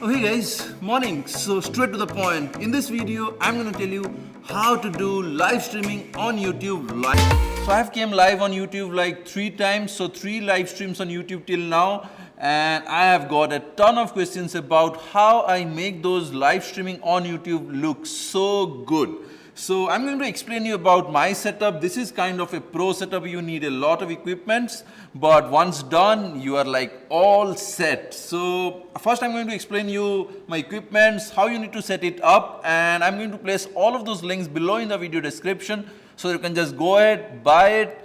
Okay guys, morning. So straight to the point. In this video, I'm gonna tell you how to do live streaming on YouTube live. So I have came live on YouTube like 3 times. So 3 live streams on YouTube till now. And I have got a ton of questions about how I make those live streaming on YouTube look so good. So I'm going to explain you about my setup. This is kind of a pro setup. You need a lot of equipments, but once done, you are like all set. So first I'm going to explain you my equipments, how you need to set it up, and I'm going to place all of those links below in the video description so you can just go ahead, buy it,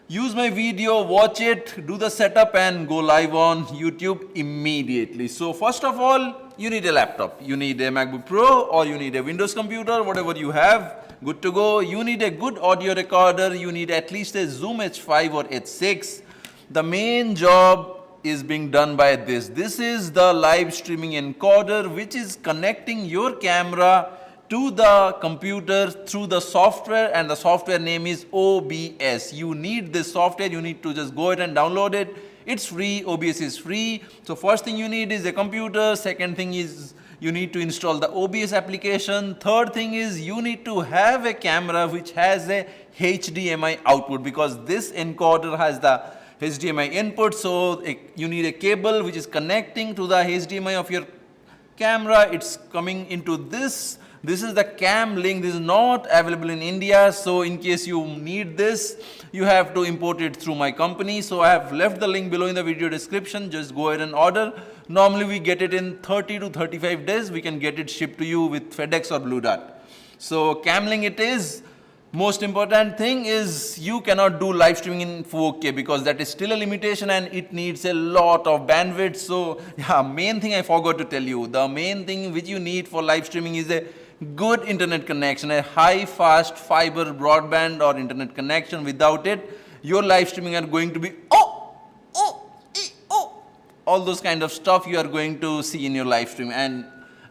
use my video, watch it, do the setup and go live on YouTube immediately. So first of all, you need a laptop. You need a MacBook Pro or you need a Windows computer, whatever you have, good to go. You need a good audio recorder. You need at least a Zoom H5 or H6. The main job is being done by this. This is the live streaming encoder which is connecting your camera to the computer through the software, and the software name is OBS. You need this software. You need to just go ahead and download it. It's free. OBS is free. So first thing you need is a computer. Second thing is you need to install the OBS application. Third thing is you need to have a camera which has a HDMI output, because this encoder has the HDMI input. So you need a cable which is connecting to the HDMI of your camera. It's coming into this. This is the cam link. This is not available in India. So in case you need this, you have to import it through my company. So I have left the link below in the video description. Just go ahead and order. Normally we get it in 30 to 35 days. We can get it shipped to you with FedEx or Blue Dart. So cam link it is. Most important thing is you cannot do live streaming in 4K because that is still a limitation and it needs a lot of bandwidth. So yeah, main thing I forgot to tell you. The main thing which you need for live streaming is a good internet connection, a high fast fiber broadband or internet connection. Without it, your live streaming are going to be all those kind of stuff you are going to see in your live stream, and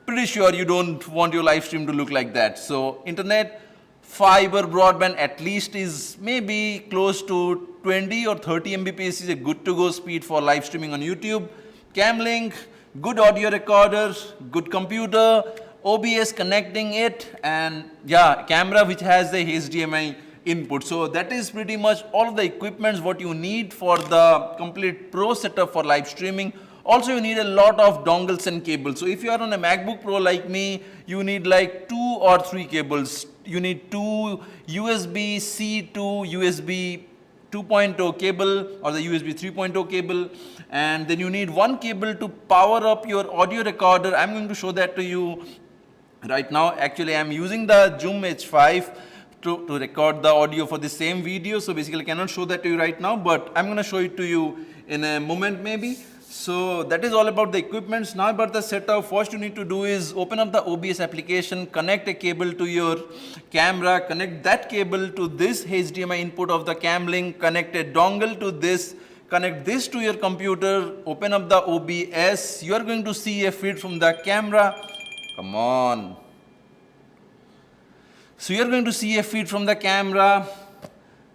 pretty sure you don't want your live stream to look like that. So internet fiber broadband at least is maybe close to 20 or 30 Mbps is a good to go speed for live streaming on YouTube. Cam link, good audio recorder, good computer, OBS connecting it, and yeah, camera which has the HDMI input. So that is pretty much all of the equipments what you need for the complete pro setup for live streaming. Also you need a lot of dongles and cables. So if you are on a MacBook Pro like me, you need like 2 or 3 cables. You need 2 USB-C to USB 2.0 cable or the USB 3.0 cable, and then you need 1 cable to power up your audio recorder. I'm going to show that to you right now. Actually I'm using the Zoom H5 to record the audio for the same video. So basically I cannot show that to you right now, but I'm going to show it to you in a moment maybe. So that is all about the equipments. Now about the setup, first you need to do is open up the OBS application, connect a cable to your camera, connect that cable to this HDMI input of the cam link, connect a dongle to this, connect this to your computer, open up the OBS. You are going to see a feed from the camera. Come on. So you are going to see a feed from the camera.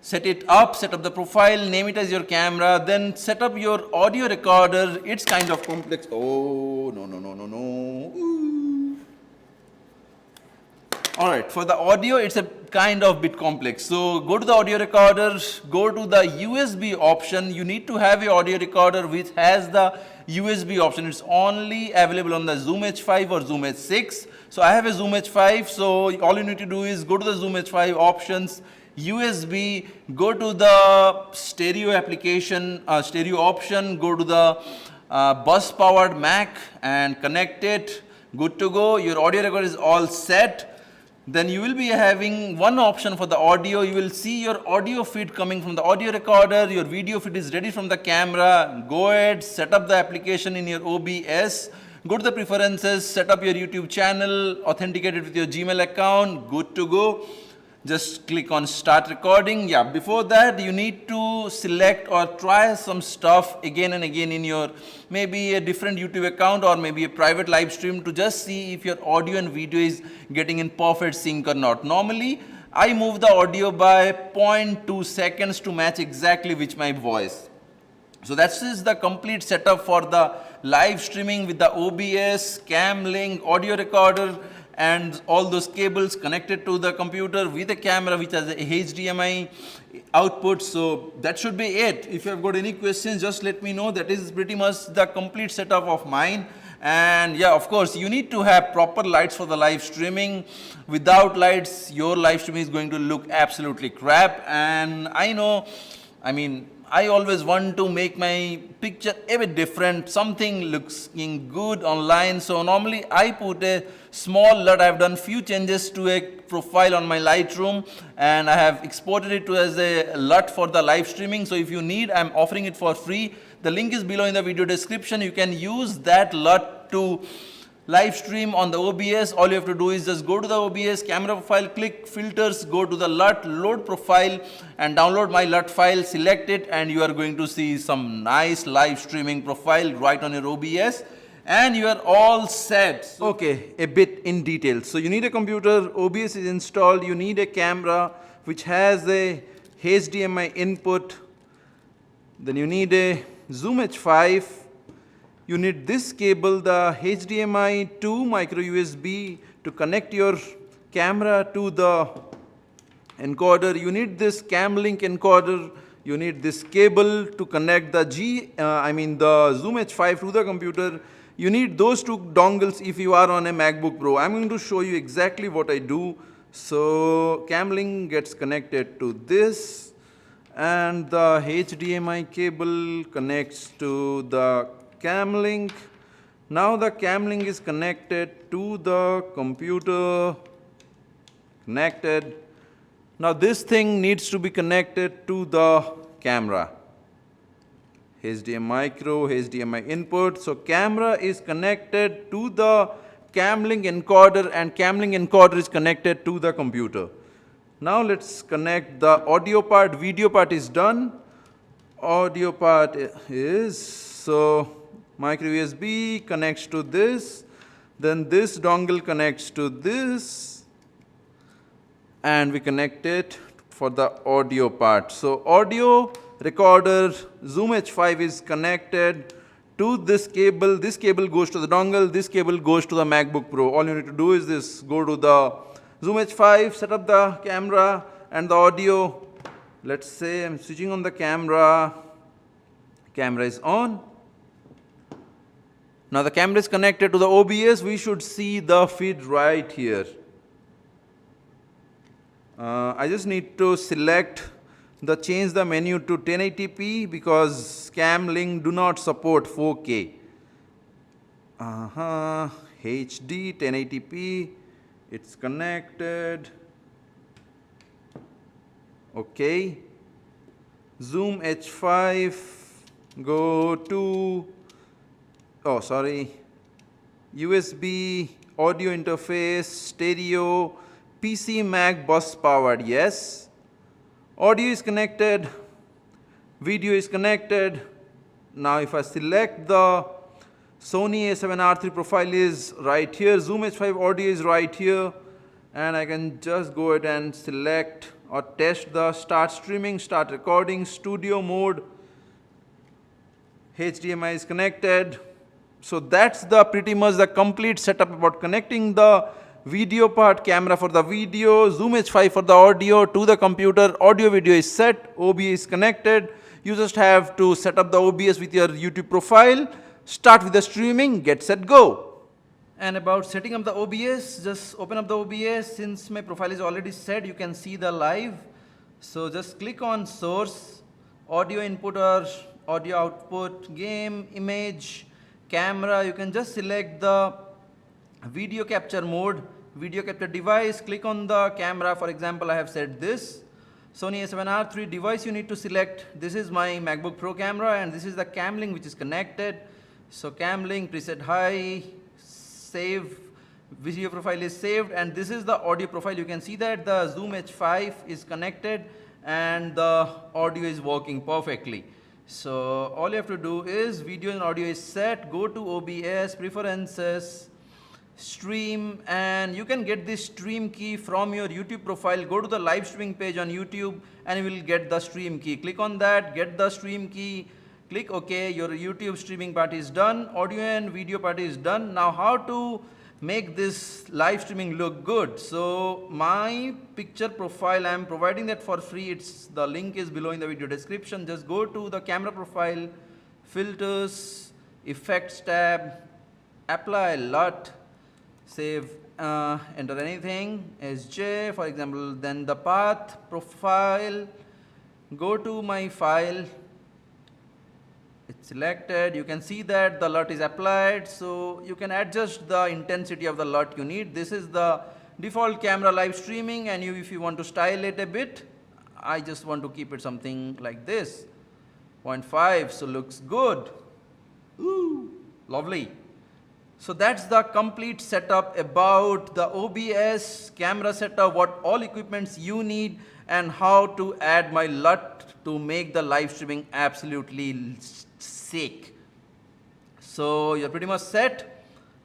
Set it up, set up the profile, name it as your camera, then set up your audio recorder. It's kind of complex. Oh, no. Alright, for the audio, it's a kind of bit complex. So go to the audio recorder, go to the USB option. You need to have a audio recorder which has the USB option. It's only available on the Zoom H5 or Zoom H6. So I have a Zoom H5. So all you need to do is go to the Zoom H5 options, USB, go to the stereo application, stereo option, go to the bus powered Mac and connect it. Good to go. Your audio recorder is all set. Then you will be having one option for the audio. You will see your audio feed coming from the audio recorder. Your video feed is ready from the camera. Go ahead, set up the application in your OBS. Go to the preferences, set up your YouTube channel, authenticate it with your Gmail account. Good to go. Just click on start recording. Yeah, before that you need to select or try some stuff again and again in your maybe a different YouTube account or maybe a private live stream to just see if your audio and video is getting in perfect sync or not. Normally I move the audio by 0.2 seconds to match exactly with my voice. So that is the complete setup for the live streaming with the OBS, cam link, audio recorder, and all those cables connected to the computer with a camera which has a HDMI output. So that should be it. If you have got any questions, just let me know. That is pretty much the complete setup of mine. And yeah, of course, you need to have proper lights for the live streaming. Without lights, your live streaming is going to look absolutely crap. And I know, I mean, I always want to make my picture a bit different, something looking good online. So normally I put a small LUT. I have done few changes to a profile on my Lightroom, and I have exported it to as a LUT for the live streaming. So if you need, I'm offering it for free. The link is below in the video description. You can use that LUT to live stream on the OBS. All you have to do is just go to the OBS, camera profile, click filters, go to the LUT, load profile, and download my LUT file, select it, and you are going to see some nice live streaming profile right on your OBS, and you are all set. Okay, a bit in detail. So you need a computer, OBS is installed, you need a camera which has a HDMI input, then you need a Zoom H5, you need this cable, the HDMI to micro USB to connect your camera to the encoder. You need this cam link encoder. You need this cable to connect the the Zoom H5 to the computer. You need those two dongles if you are on a MacBook Pro. I'm going to show you exactly what I do. So cam link gets connected to this, and the HDMI cable connects to the cam link. Now the cam link is connected to the computer. Connected. Now this thing needs to be connected to the camera. HDMI micro, HDMI input. So camera is connected to the cam link encoder, and cam link encoder is connected to the computer. Now let's connect the audio part. Video part is done. Audio part is, so micro USB connects to this, then this dongle connects to this, and we connect it for the audio part. So audio recorder Zoom H5 is connected to this cable goes to the dongle, this cable goes to the MacBook Pro. All you need to do is this, go to the Zoom H5, set up the camera and the audio. Let's say I'm switching on the camera, camera is on. Now the camera is connected to the OBS, we should see the feed right here. I just need to change the menu to 1080p because cam link do not support 4K. HD 1080p, it's connected. Okay. Zoom H5, go to, USB, audio interface, stereo, PC Mac bus powered, yes. Audio is connected, video is connected. Now if I select the Sony A7R III profile is right here, Zoom H5 audio is right here, and I can just go ahead and select or test the start streaming, start recording, studio mode. HDMI is connected. So that's the pretty much the complete setup about connecting the video part, camera for the video, Zoom H5 for the audio to the computer. Audio video is set, OBS is connected. You just have to set up the OBS with your YouTube profile, start with the streaming, get set, go. And about setting up the OBS, just open up the OBS. Since my profile is already set, you can see the live. So just click on source, audio input or audio output, game, image, camera. You can just select the video capture mode, video capture device, click on the camera. For example, I have set this Sony A7R III device. You need to select, this is my MacBook Pro camera and this is the cam link which is connected. So cam link, preset high, save, video profile is saved, and this is the audio profile. You can see that the Zoom H5 is connected and the audio is working perfectly. So all you have to do is video and audio is set, go to OBS, preferences, stream, and you can get this stream key from your YouTube profile. Go to the live streaming page on YouTube and you will get the stream key. Click on that, get the stream key, Click OK, your YouTube streaming part is done, audio and video part is done. Now how to make this live streaming look good? So my picture profile, I am providing that for free. The link is below in the video description. Just go to the camera profile, filters, effects tab, apply LUT, save, enter anything, SJ for example, then the path profile, go to my file, it's selected, you can see that the LUT is applied, so you can adjust the intensity of the LUT you need. This is the default camera live streaming, and if you want to style it a bit, I just want to keep it something like this, 0.5, so looks good. Ooh, lovely. So that's the complete setup about the OBS camera setup, what all equipments you need, and how to add my LUT to make the live streaming absolutely sick. So you're pretty much set,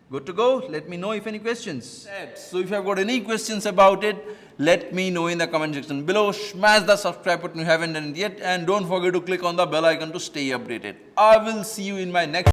good to go. Let me know if any questions. So if you have got any questions about it, let me know in the comment section below. Smash the subscribe button if you haven't done it yet, and don't forget to click on the bell icon to stay updated. I will see you in my next